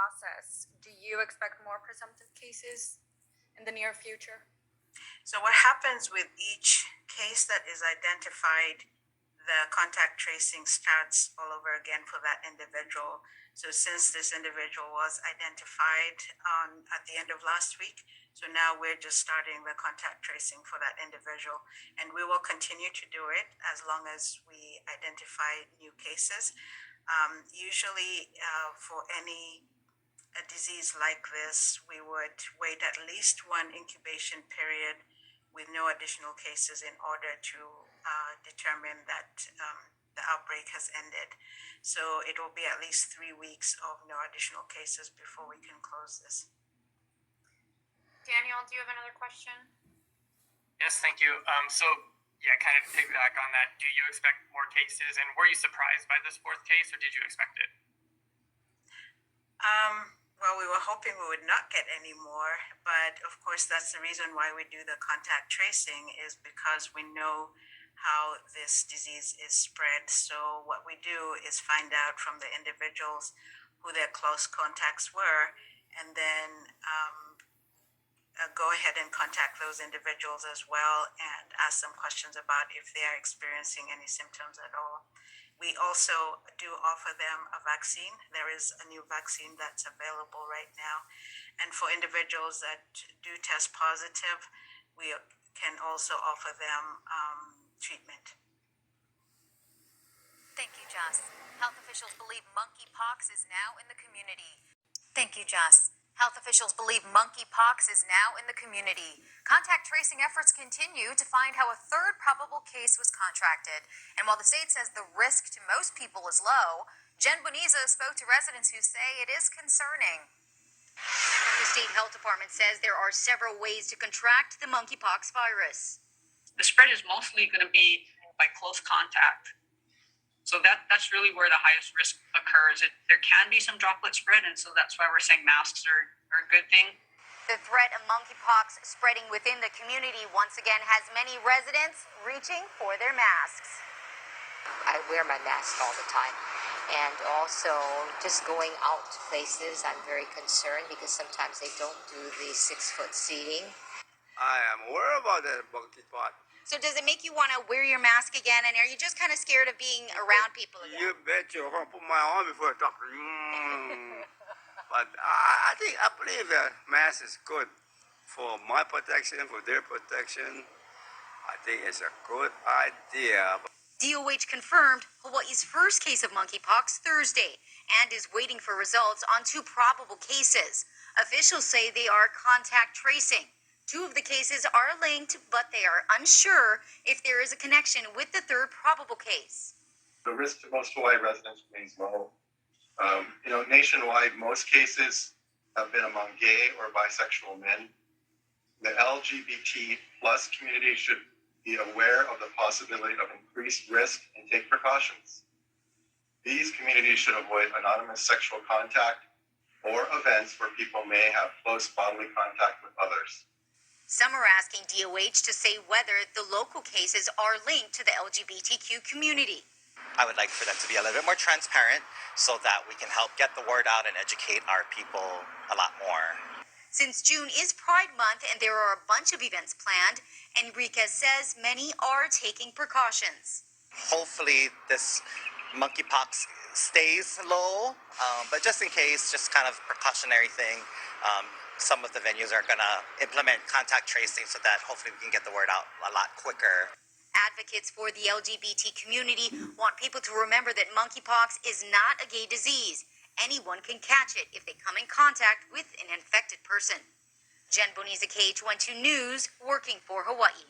process, do you expect more presumptive cases in the near future? So what happens with each case that is identified, the contact tracing starts all over again for that individual. So since this individual was identified at the end of last week, so now we're just starting the contact tracing for that individual. And we will continue to do it as long as we identify new cases. Usually for any a disease like this, we would wait at least one incubation period with no additional cases in order to determine that the outbreak has ended. So it will be at least 3 weeks of no additional cases before we can close this. Daniel, do you have another question? Yes, thank you. Kind of to piggyback on that, do you expect more cases? And were you surprised by this fourth case, or did you expect it? Well, we were hoping we would not get any more, but of course that's the reason why we do the contact tracing, is because we know how this disease is spread. So what we do is find out from the individuals who their close contacts were, and then go ahead and contact those individuals as well and ask them questions about if they are experiencing any symptoms at all. We also do offer them a vaccine. There is a new vaccine that's available right now. And for individuals that do test positive, we can also offer them treatment. Thank you, Joss. Health officials believe monkeypox is now in the community. Thank you, Joss. Health officials believe monkeypox is now in the community. Contact tracing efforts continue to find how a third probable case was contracted. And while the state says the risk to most people is low, Jen Bonizza spoke to residents who say it is concerning. The state health department says there are several ways to contract the monkeypox virus. The spread is mostly going to be by close contact. So that's really where the highest risk occurs. There can be some droplet spread, and so that's why we're saying masks are a good thing. The threat of monkeypox spreading within the community once again has many residents reaching for their masks. I wear my mask all the time. And also, just going out to places, I'm very concerned because sometimes they don't do the 6-foot seating. I am worried about that monkeypox. So does it make you want to wear your mask again? And are you just kind of scared of being around people again? You bet you. I'm going to put my arm before I talk. But I believe that mask is good for my protection, for their protection. I think it's a good idea. DOH confirmed Hawaii's first case of monkeypox Thursday and is waiting for results on 2 probable cases. Officials say they are contact tracing. 2 of the cases are linked, but they are unsure if there is a connection with the third probable case. The risk to most Hawaii residents remains low. Nationwide, most cases have been among gay or bisexual men. The LGBT plus community should be aware of the possibility of increased risk and take precautions. These communities should avoid anonymous sexual contact or events where people may have close bodily contact with others. Some are asking DOH to say whether the local cases are linked to the LGBTQ community. I would like for them to be a little bit more transparent so that we can help get the word out and educate our people a lot more. Since June is Pride Month and there are a bunch of events planned, Enriquez says many are taking precautions. Hopefully this monkeypox stays low, but just in case, just kind of precautionary thing. Some of the venues are going to implement contact tracing so that hopefully we can get the word out a lot quicker. Advocates for the LGBT community want people to remember that monkeypox is not a gay disease. Anyone can catch it if they come in contact with an infected person. Jen Bonizza, KH12 News, working for Hawaii.